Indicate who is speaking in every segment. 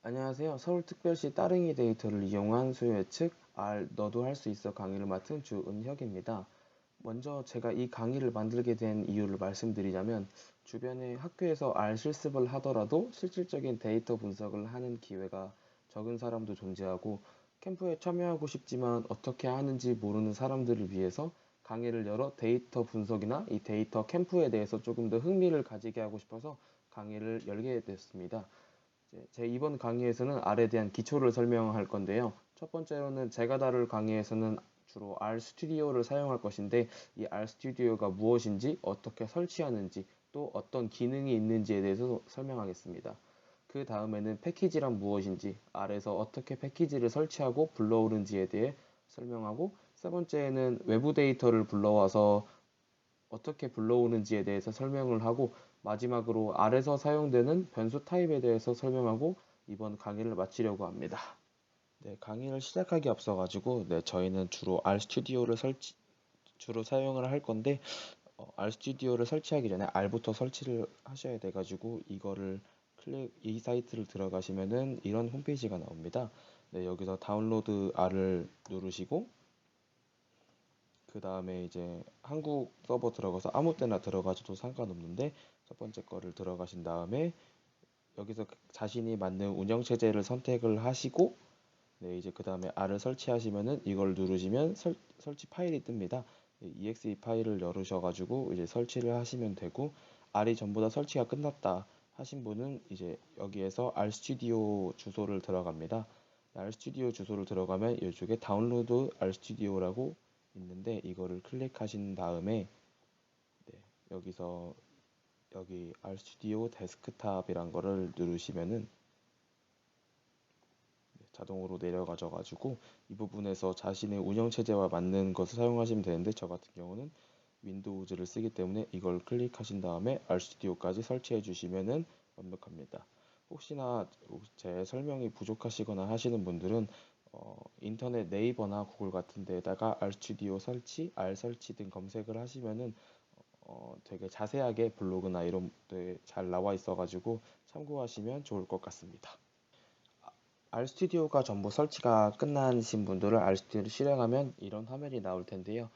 Speaker 1: 안녕하세요. 서울특별시 따릉이 데이터를 이용한 수요 예측 너도 할 수 있어 강의를 맡은 주은혁입니다. 먼저 제가 이 강의를 만들게 된 이유를 말씀드리자면 주변에 학교에서 실습을 하더라도 실질적인 데이터 분석을 하는 기회가 적은 사람도 존재하고 캠프에 참여하고 싶지만 어떻게 하는지 모르는 사람들을 위해서 강의를 열어 데이터 분석이나 이 데이터 캠프에 대해서 조금 더 흥미를 가지게 하고 싶어서 강의를 열게 됐습니다. 제 이번 강의에서는 R에 대한 기초를 설명할 건데요. 첫 번째로는 제가 다룰 강의에서는 주로 R 스튜디오를 사용할 것인데 이 R 스튜디오가 무엇인지, 어떻게 설치하는지, 또 어떤 기능이 있는지에 대해서 설명하겠습니다. 그 다음에는 패키지란 무엇인지, R에서 어떻게 패키지를 설치하고 불러오는지에 대해 설명하고, 세 번째에는 외부 데이터를 불러와서 어떻게 불러오는지에 대해서 설명을 하고 마지막으로 R에서 사용되는 변수 타입에 대해서 설명하고 이번 강의를 마치려고 합니다. 네, 강의를 시작하기 앞서 가지고 저희는 주로 주로 사용을 할 건데 RStudi오를 설치하기 전에 R부터 설치를 하셔야 돼 가지고 이 사이트를 들어가시면은 이런 홈페이지가 나옵니다. 네, 여기서 다운로드 R을 누르시고 그 다음에 이제 한국 서버 들어가서 아무 때나 들어가셔도 상관없는데 첫 번째 거를 들어가신 다음에 여기서 자신이 맞는 운영체제를 선택을 하시고 네, 이제 그 다음에 R을 설치하시면은 이걸 누르시면 설치 파일이 뜹니다. exe 파일을 열으셔가지고 이제 설치를 하시면 되고 R이 전부 다 설치가 끝났다 하신 분은 이제 여기에서 RStudio 주소를 들어갑니다. RStudio 주소를 들어가면 이쪽에 다운로드 RStudio라고 있는데 이거를 클릭하신 다음에 네, 여기서 여기 RStudio 데스크탑이란 거를 누르시면은 자동으로 내려가져 가지고 이 부분에서 자신의 운영 체제와 맞는 것을 사용하시면 되는데 저 같은 경우는 윈도우즈를 쓰기 때문에 이걸 클릭하신 다음에 RStudio까지 설치해 주시면은 완벽합니다. 혹시나 제 설명이 부족하시거나 하시는 분들은 인터넷 네이버나 구글 같은 데에다가 RStudio 설치, R 설치 등 검색을 하시면은 되게 자세하게 블로그나 이런 데 잘 나와 있어가지고 참고하시면 좋을 것 같습니다. RStudio가 전부 설치가 끝나신 분들은 RStudio를 실행하면 이런 화면이 나올 텐데요.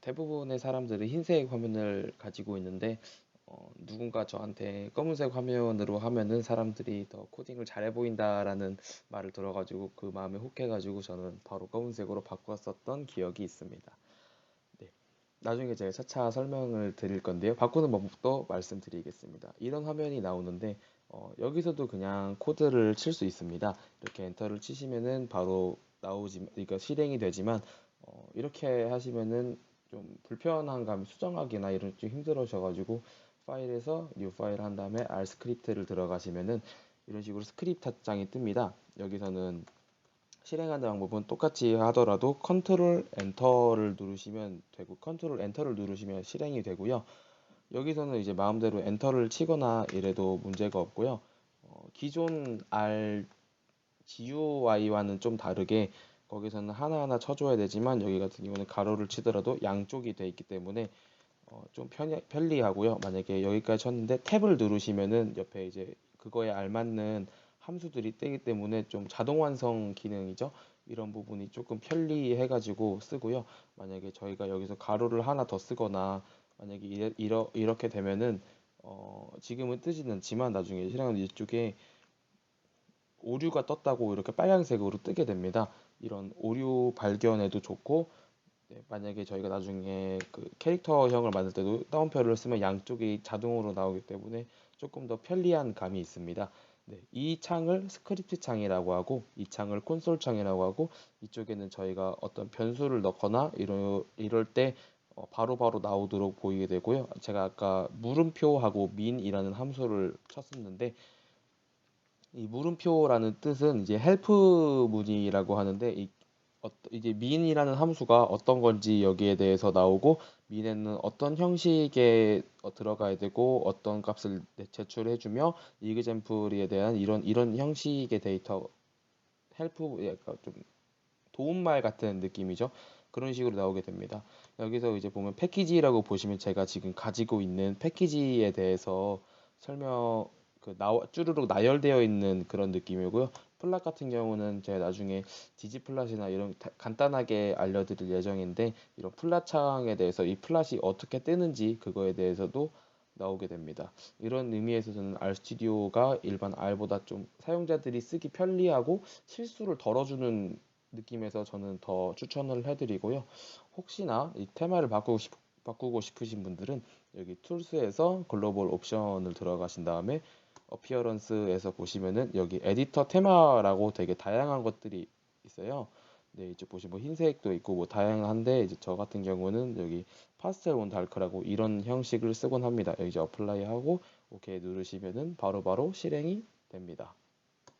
Speaker 1: 대부분의 사람들은 흰색 화면을 가지고 있는데 누군가 저한테 검은색 화면으로 하면은 사람들이 더 코딩을 잘해 보인다라는 말을 들어가지고 그 마음에 혹해가지고 저는 바로 검은색으로 바꿨었던 기억이 있습니다. 네. 나중에 제가 차차 설명을 드릴 건데요. 바꾸는 방법도 말씀드리겠습니다. 이런 화면이 나오는데 여기서도 그냥 코드를 칠 수 있습니다. 이렇게 엔터를 치시면은 바로 그러니까 실행이 되지만 이렇게 하시면은 좀 불편한 감이 수정하기나 이런 좀 힘들어져가지고 파일에서 뉴 파일 한 다음에 R 스크립트를 들어가시면은 이런 식으로 스크립트 장이 뜹니다. 여기서는 실행하는 방법은 똑같이 하더라도 컨트롤 엔터를 누르시면 되고 컨트롤 엔터를 누르시면 실행이 되고요. 여기서는 이제 마음대로 엔터를 치거나 이래도 문제가 없고요. 기존 R GUI와는 좀 다르게 거기서는 하나하나 쳐줘야 되지만 여기 같은 경우는 가로를 치더라도 양쪽이 돼 있기 때문에 좀 편리하고요. 만약에 여기까지 쳤는데 탭을 누르시면은 옆에 이제 그거에 알맞는 함수들이 뜨기 때문에 좀 자동 완성 기능이죠. 이런 부분이 조금 편리해가지고 쓰고요. 만약에 저희가 여기서 가로를 하나 더 쓰거나 만약에 이렇게 되면은 지금은 뜨지는 않지만 나중에 실행하는 이쪽에 오류가 떴다고 이렇게 빨간색으로 뜨게 됩니다. 이런 오류 발견에도 좋고 네, 만약에 저희가 나중에 그 캐릭터형을 만들 때도 따옴표를 쓰면 양쪽이 자동으로 나오기 때문에 조금 더 편리한 감이 있습니다. 네, 이 창을 스크립트 창이라고 하고 이 창을 콘솔 창이라고 하고 이쪽에는 저희가 어떤 변수를 넣거나 이럴 때 바로바로 나오도록 보이게 되고요. 제가 아까 물음표하고 min이라는 함수를 쳤었는데 이 물음표라는 뜻은 이제 헬프 문이라고 하는데 이제 min이라는 함수가 어떤 건지 여기에 대해서 나오고 min에는 어떤 형식에 들어가야 되고 어떤 값을 제출해주며 이그젬플에 대한 이런 형식의 데이터 헬프 약간 좀 도움말 같은 느낌이죠. 그런 식으로 나오게 됩니다. 여기서 이제 보면 패키지라고 보시면 제가 지금 가지고 있는 패키지에 대해서 설명 쭈루룩 나열되어 있는 그런 느낌이고요. 플랫 같은 경우는 제가 나중에 지지 플랫이나 이런 간단하게 알려드릴 예정인데, 이런 플랫 창에 대해서 이 플랫이 어떻게 뜨는지 그거에 대해서도 나오게 됩니다. 이런 의미에서 저는 RStudi오가 일반 R보다 좀 사용자들이 쓰기 편리하고 실수를 덜어주는 느낌에서 저는 더 추천을 해드리고요. 혹시나 이 테마를 바꾸고 싶으신 분들은 여기 툴스에서 글로벌 옵션을 들어가신 다음에 어피어런스에서 보시면은 여기 에디터 테마라고 되게 다양한 것들이 있어요. 네, 이제 보시면 뭐 흰색도 있고 뭐 다양한데, 이제 저 같은 경우는 여기 파스텔 온 다크라고 이런 형식을 쓰곤 합니다. 여기 이제 어플라이 하고 오케이 누르시면은 바로바로 실행이 됩니다.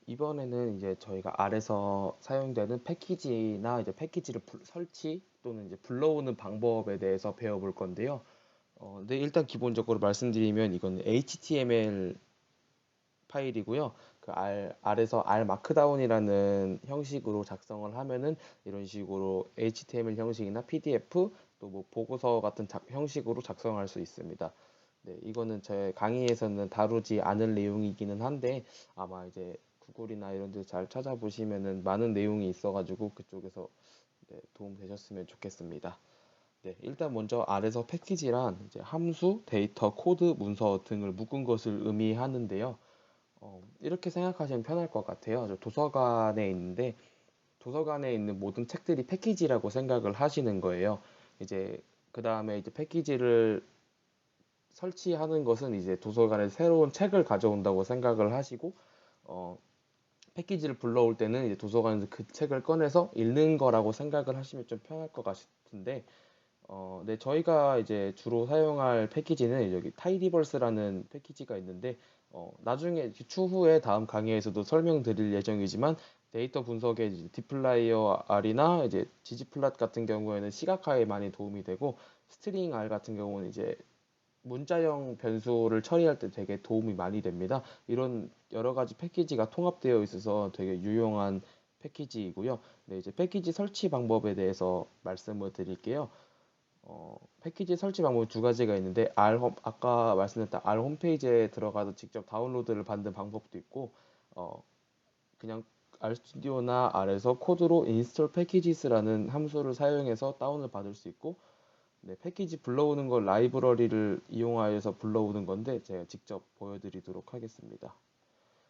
Speaker 1: 이번에는 이제 저희가 R에서 사용되는 패키지나 이제 패키지를 설치 또는 이제 불러오는 방법에 대해서 배워볼 건데요. 네, 일단 기본적으로 말씀드리면 이건 HTML 파일이고요. R에서 R 마크다운이라는 형식으로 작성을 하면은 이런 식으로 HTML 형식이나 PDF 또 뭐 보고서 같은 형식으로 작성할 수 있습니다. 네, 이거는 제 강의에서는 다루지 않을 내용이기는 한데, 아마 이제 구글이나 이런 데 잘 찾아보시면은 많은 내용이 있어가지고 그쪽에서 네, 도움 되셨으면 좋겠습니다. 네, 일단 먼저 R에서 패키지란 이제 함수, 데이터, 코드, 문서 등을 묶은 것을 의미하는데요. 이렇게 생각하시면 편할 것 같아요. 저 도서관에 있는데 도서관에 있는 모든 책들이 패키지라고 생각을 하시는 거예요. 이제 그 다음에 이제 패키지를 설치하는 것은 이제 도서관에 새로운 책을 가져온다고 생각을 하시고, 어, 패키지를 불러올 때는 이제 도서관에서 그 책을 꺼내서 읽는 거라고 생각을 하시면 좀 편할 것 같은데, 네, 저희가 이제 주로 사용할 패키지는 여기 타이디버스라는 패키지가 있는데, 나중에 추후에 다음 강의에서도 설명드릴 예정이지만, 데이터 분석에 이제 디플라이어 R이나 이제 지지플랫 같은 경우에는 시각화에 많이 도움이 되고, 스트링 R 같은 경우는 이제 문자형 변수를 처리할 때 되게 도움이 많이 됩니다. 이런 여러 가지 패키지가 통합되어 있어서 되게 유용한 패키지이고요. 네, 이제 패키지 설치 방법에 대해서 말씀을 드릴게요. 패키지 설치 방법이 두 가지가 있는데, 아까 말씀드렸던 R 홈페이지에 들어가서 직접 다운로드를 받는 방법도 있고, 어, 그냥 RStudio나 R에서 코드로 install packages라는 함수를 사용해서 다운을 받을 수 있고, 네, 패키지 불러오는 걸 라이브러리를 이용하여서 불러오는 건데 제가 직접 보여드리도록 하겠습니다.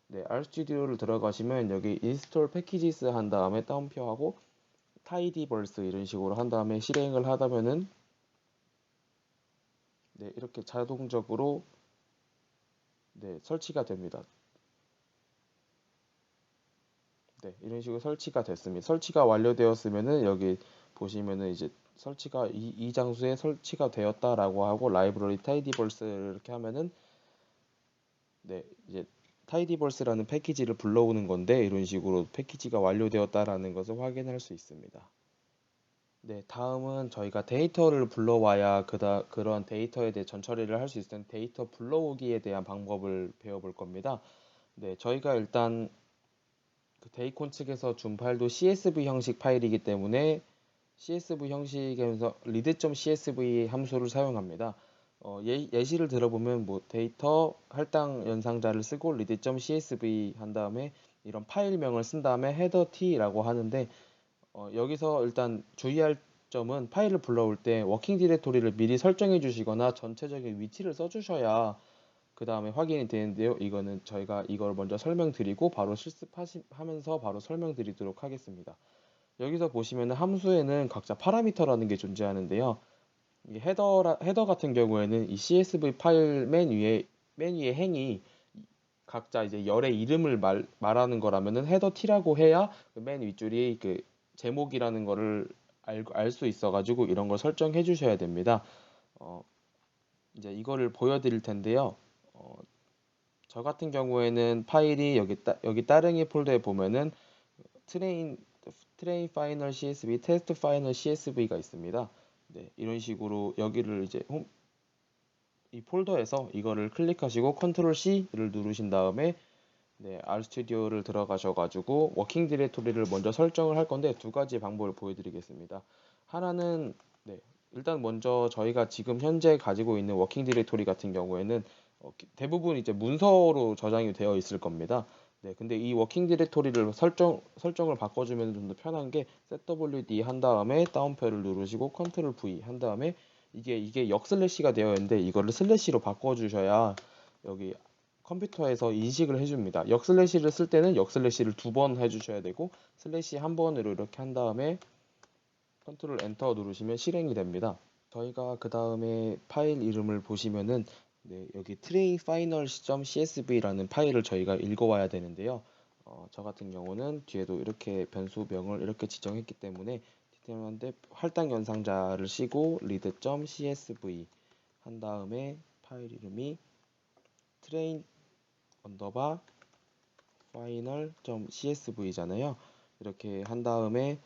Speaker 1: 네, RStudio를 들어가시면 여기 install packages 한 다음에 다운표하고 tidyverse 이런 식으로 한 다음에 실행을 하다면은 네, 이렇게 자동적으로 네, 설치가 됩니다. 네, 이런 식으로 설치가 됐습니다. 설치가 완료되었으면은 여기 보시면은 이제 설치가 이 장소에 설치가 되었다라고 하고 라이브러리 tidyverse 이렇게 하면은 네, 이제 타이디버스라는 패키지를 불러오는 건데 이런 식으로 패키지가 완료되었다라는 것을 확인할 수 있습니다. 네, 다음은 저희가 데이터를 불러와야 그런 데이터에 대해 전처리를 할 수 있는 데이터 불러오기에 대한 방법을 배워볼 겁니다. 네, 저희가 일단 그 데이콘 측에서 준 파일도 CSV 형식 파일이기 때문에 CSV 형식에서 read.csv 함수를 사용합니다. 예시를 들어보면 뭐 데이터 할당 연상자를 쓰고 read.csv 한 다음에 이런 파일명을 쓴 다음에 header t라고 하는데, 여기서 일단 주의할 점은 파일을 불러올 때 워킹 디렉토리를 미리 설정해 주시거나 전체적인 위치를 써주셔야 그 다음에 확인이 되는데요. 이거는 저희가 이걸 먼저 설명드리고 바로 실습하면서 바로 설명드리도록 하겠습니다. 여기서 보시면 함수에는 각자 파라미터라는 게 존재하는데요. 이 헤더 같은 경우에는 이 CSV 파일 맨 위에 행이 각자 이제 열의 이름을 말하는 거라면은 헤더 t라고 해야 그맨 윗줄이 그 제목이라는 거를 알 수 있어가지고 이런 걸 설정해 주셔야 됩니다. 어, 이제 이거를 보여드릴 텐데요. 어, 저 같은 경우에는 파일이 여기 따릉이 폴더에 보면은 트레인 트레인 파이널 CSV, 테스트 파이널 CSV가 있습니다. 네, 이런 식으로 여기를 이제 이 폴더에서 이거를 클릭하시고 컨트롤 C를 누르신 다음에 네, RStudio를 들어가셔가지고 워킹 디렉토리를 먼저 설정을 할 건데 두 가지 방법을 보여드리겠습니다. 하나는 네, 일단 먼저 저희가 지금 현재 가지고 있는 워킹 디렉토리 같은 경우에는 대부분 이제 문서로 저장이 되어 있을 겁니다. 네, 근데 이 워킹 디렉토리를 설정을 바꿔주면 좀 더 편한 게 ZWD 한 다음에 다운표를 누르시고 컨트롤 V 한 다음에 이게 역슬래시가 되어 있는데 이거를 슬래시로 바꿔주셔야 여기 컴퓨터에서 인식을 해줍니다. 역슬래시를 쓸 때는 역슬래시를 두 번 해주셔야 되고 슬래시 한 번으로 이렇게 한 다음에 컨트롤 엔터 누르시면 실행이 됩니다. 저희가 그 다음에 파일 이름을 보시면은 네, 여기 트레이 파이널 .csv라는 파일을 저희가 읽어와야 되는데요. 저 같은 경우는 뒤에도 이렇게 변수명을 이렇게 지정했기 때문에 디테일한데 할당 연상자를 씌고 read.csv 한 다음에 파일 이름이 트레인 언더바 final.csv잖아요. 이렇게 한 다음에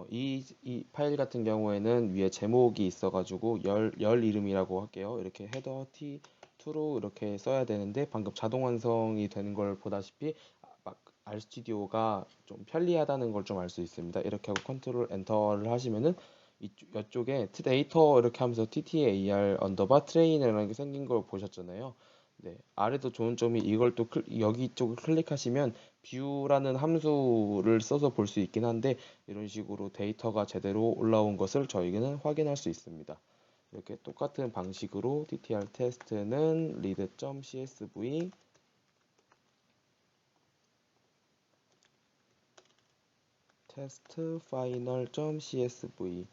Speaker 1: 이 파일 같은 경우에는 위에 제목이 있어가지고 열 이름이라고 할게요. 이렇게 헤더 t true로 이렇게 써야 되는데 방금 자동 완성이 되는 걸 보다시피 막 RStudi오가 좀 편리하다는 걸 좀 알 수 있습니다. 이렇게 하고 컨트롤 엔터를 하시면은 이쪽에 데이터 이렇게 하면서 TTAR 언더바 트레인이라는 게 생긴 걸 보셨잖아요. 네, 아래도 좋은 점이 이걸 또 여기 쪽을 클릭하시면 뷰라는 함수를 써서 볼 수 있긴 한데 이런 식으로 데이터가 제대로 올라온 것을 저희는 확인할 수 있습니다. 이렇게 똑같은 방식으로 TTR 테스트는 read.csv 테스트 final.csv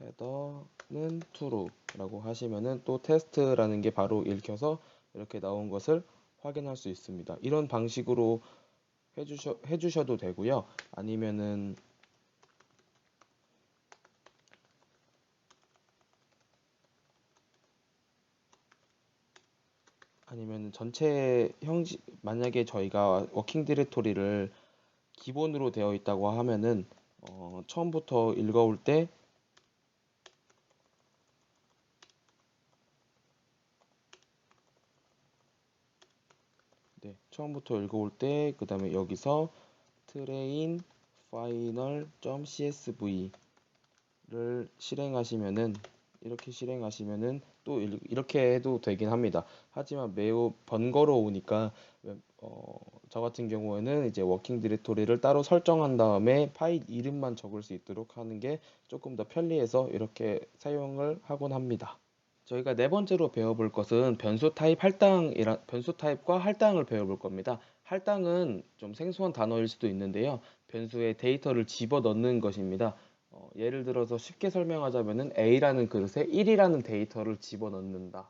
Speaker 1: 헤더는 true라고 하시면은 또 테스트라는 게 바로 읽혀서 이렇게 나온 것을 확인할 수 있습니다. 이런 방식으로 해주셔도 되고요. 아니면 전체 형식 만약에 저희가 워킹 디렉토리를 기본으로 되어 있다고 하면은 처음부터 읽어올 때 네, 처음부터 읽어올 때 그다음에 여기서 train final.csv를 실행하시면은 이렇게 실행하시면은 또 이렇게 해도 되긴 합니다. 하지만 매우 번거로우니까 저 같은 경우에는 이제 워킹 디렉토리를 따로 설정한 다음에 파일 이름만 적을 수 있도록 하는 게 조금 더 편리해서 이렇게 사용을 하곤 합니다. 저희가 네 번째로 배워볼 것은 변수 타입과 할당을 배워볼 겁니다. 할당은 좀 생소한 단어일 수도 있는데요. 변수에 데이터를 집어넣는 것입니다. 예를 들어서 쉽게 설명하자면은 A라는 그릇에 1이라는 데이터를 집어넣는다.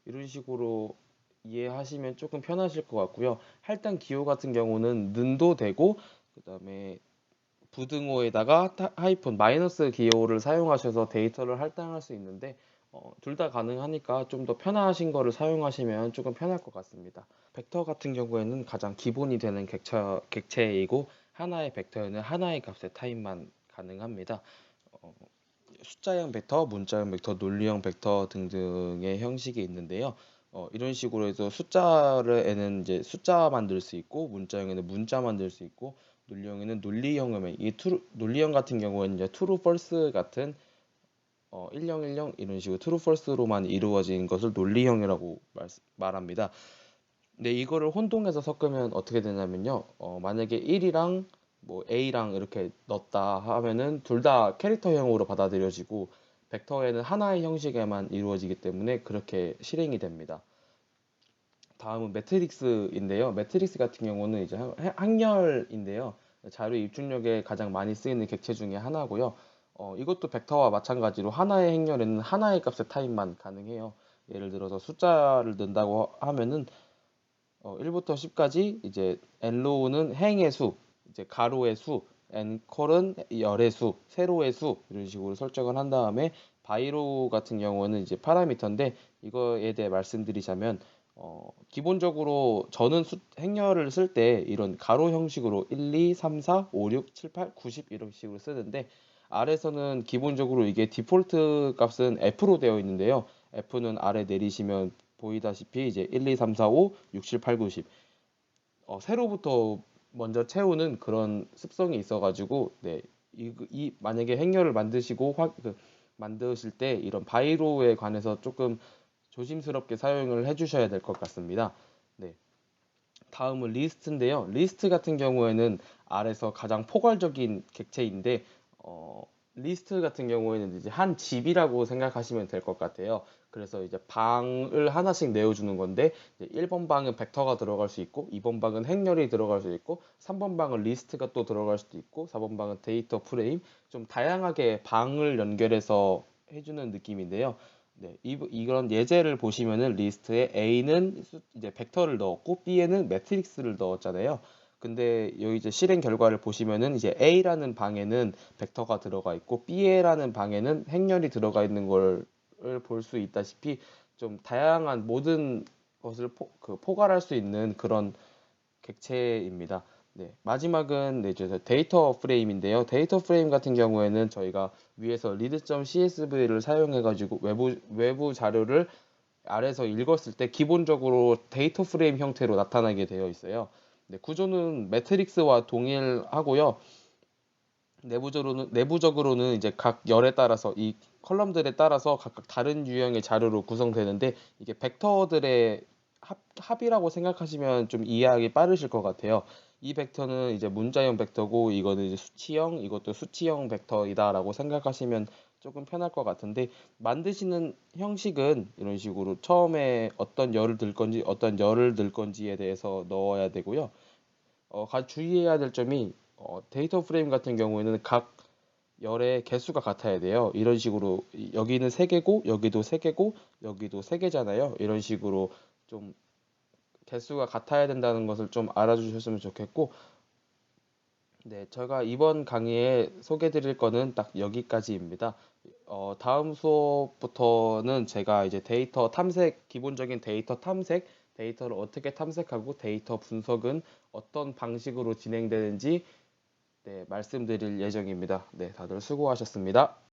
Speaker 1: 이런 식으로 이해하시면 조금 편하실 것 같고요. 할당 기호 같은 경우는 는도 되고 그다음에 부등호에다가 하이픈 마이너스 기호를 사용하셔서 데이터를 할당할 수 있는데 둘 다 가능하니까 좀 더 편하신 거를 사용하시면 조금 편할 것 같습니다. 벡터 같은 경우에는 가장 기본이 되는 객체이고 하나의 벡터에는 하나의 값의 타입만 가능합니다. 어, 숫자형 벡터, 문자형 벡터, 논리형 벡터 등등의 형식이 있는데요. 이런 식으로 해서 숫자에는 이제 숫자 만들 수 있고 문자형에는 문자 만들 수 있고 논리형에는 논리형이면 논리형 같은 경우에는 이제 true, false 같은 10, 10 이런 식으로 true, false로만 이루어진 것을 논리형이라고 말합니다. 근데 이거를 혼동해서 섞으면 어떻게 되냐면요. 만약에 1이랑 뭐 A랑 이렇게 넣었다 하면은 둘 다 캐릭터형으로 받아들여지고 벡터에는 하나의 형식에만 이루어지기 때문에 그렇게 실행이 됩니다. 다음은 매트릭스인데요. 매트릭스 같은 경우는 이제 항열인데요. 자료 입출력에 가장 많이 쓰이는 객체 중에 하나고요. 이것도 벡터와 마찬가지로 하나의 행렬에는 하나의 값의 타입만 가능해요. 예를 들어서 숫자를 넣는다고 하면은 1부터 10까지 이제 n로우는 행의 수, 이제 가로의 수, n콜은 열의 수, 세로의 수 이런 식으로 설정을 한 다음에 바이로 같은 경우는 이제 파라미터인데 이거에 대해 말씀드리자면 기본적으로 저는 행렬을 쓸 때 이런 가로 형식으로 1, 2, 3, 4, 5, 6, 7, 8, 90 이런 식으로 쓰는데 아래서는 기본적으로 이게 디폴트 값은 F로 되어 있는데요. F는 아래 내리시면 보이다시피 이제 1, 2, 3, 4, 5, 6, 7, 8, 9, 10 세로부터 먼저 채우는 그런 습성이 있어가지고 네, 만약에 행렬을 만드시고 만드실 때 이런 바이로에 관해서 조금 조심스럽게 사용을 해주셔야 될 것 같습니다. 네. 다음은 리스트인데요. 리스트 같은 경우에는 R에서 가장 포괄적인 객체인데, 리스트 같은 경우에는 이제 한 집이라고 생각하시면 될 것 같아요. 그래서 이제 방을 하나씩 내어주는 건데, 이제 1번 방은 벡터가 들어갈 수 있고, 2번 방은 행렬이 들어갈 수 있고, 3번 방은 리스트가 또 들어갈 수도 있고, 4번 방은 데이터 프레임, 좀 다양하게 방을 연결해서 해주는 느낌인데요. 네, 이런 예제를 보시면은 리스트에 A는 이제 벡터를 넣었고 B에는 매트릭스를 넣었잖아요. 근데 여기 이제 실행 결과를 보시면은 이제 A라는 방에는 벡터가 들어가 있고 B라는 방에는 행렬이 들어가 있는 걸 볼 수 있다시피 좀 다양한 모든 것을 포괄할 수 있는 그런 객체입니다. 네, 마지막은 네, 이제 데이터 프레임인데요. 데이터 프레임 같은 경우에는 저희가 위에서 read.csv를 사용해가지고 외부 자료를 아래서 읽었을 때 기본적으로 데이터 프레임 형태로 나타나게 되어 있어요. 네, 구조는 매트릭스와 동일하고요. 내부적으로는 이제 각 열에 따라서 이 컬럼들에 따라서 각각 다른 유형의 자료로 구성되는데 이게 벡터들의 합이라고 생각하시면 좀 이해하기 빠르실 것 같아요. 이 벡터는 이제 문자형 벡터고 이거는 이제 수치형, 이것도 수치형 벡터이다라고 생각하시면 조금 편할 것 같은데 만드시는 형식은 이런 식으로 처음에 어떤 열을 들 건지 어떤 열을 들 건지에 대해서 넣어야 되고요. 주의해야 될 점이 데이터 프레임 같은 경우에는 각 열의 개수가 같아야 돼요. 이런 식으로 여기는 3개고 여기도 3개고 여기도 3개잖아요. 이런 식으로 좀 개수가 같아야 된다는 것을 좀 알아주셨으면 좋겠고 네, 제가 이번 강의에 소개해 드릴 거는 딱 여기까지입니다. 다음 수업부터는 제가 이제 데이터 탐색, 기본적인 데이터 탐색, 데이터를 어떻게 탐색하고 데이터 분석은 어떤 방식으로 진행되는지 네, 말씀드릴 예정입니다. 네, 다들 수고하셨습니다.